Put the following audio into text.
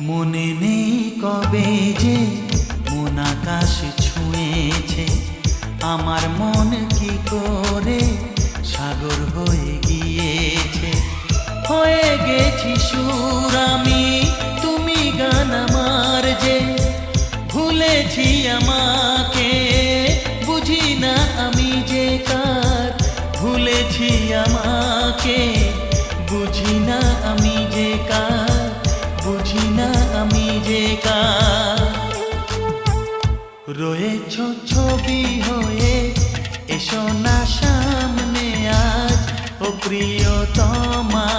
মনে নেই কবে যে মন আকাশ ছুঁয়েছে, আমার মন কি করে সাগর হয়ে গিয়েছে। হয়ে গেছি সুর আমি, তুমি গান আমার যে, ভুলেছি আমাকে বুঝি না আমি যে কার। ভুলেছি আমাকে বুঝি না আমি যে কার, বুঝি না আমি যে কার। রয়েছ ছবি হয়ে, এসো না সামনে আজ ও প্রিয়তমা।